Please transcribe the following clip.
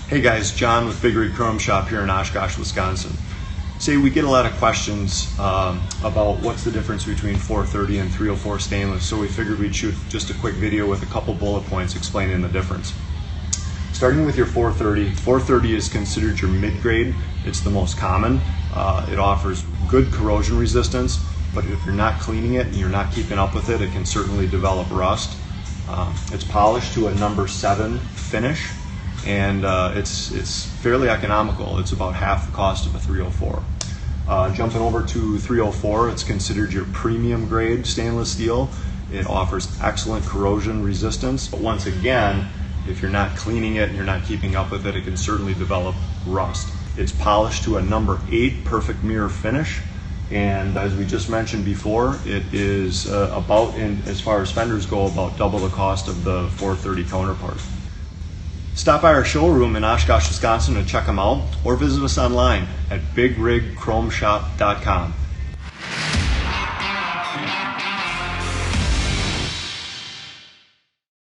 Hey guys, John with Big Rig Chrome Shop here in Oshkosh, Wisconsin. Say we get a lot of questions about what's the difference between 430 and 304 stainless, so we figured we'd shoot just a quick video with a couple bullet points explaining the difference. Starting with your 430, 430 is considered your mid-grade. It's the most common. It offers good corrosion resistance, but if you're not cleaning it and you're not keeping up with it, it can certainly develop rust. It's polished to a number 7 finish, and it's fairly economical. It's about half the cost of a 304. Jumping over to 304, it's considered your premium grade stainless steel. It offers excellent corrosion resistance, but once again, if you're not cleaning it and you're not keeping up with it, it can certainly develop rust. It's polished to a number 8 perfect mirror finish, and as we just mentioned before, it is as far as fenders go, about double the cost of the 430 counterpart. Stop by our showroom in Oshkosh, Wisconsin to check them out, or visit us online at bigrigchromeshop.com.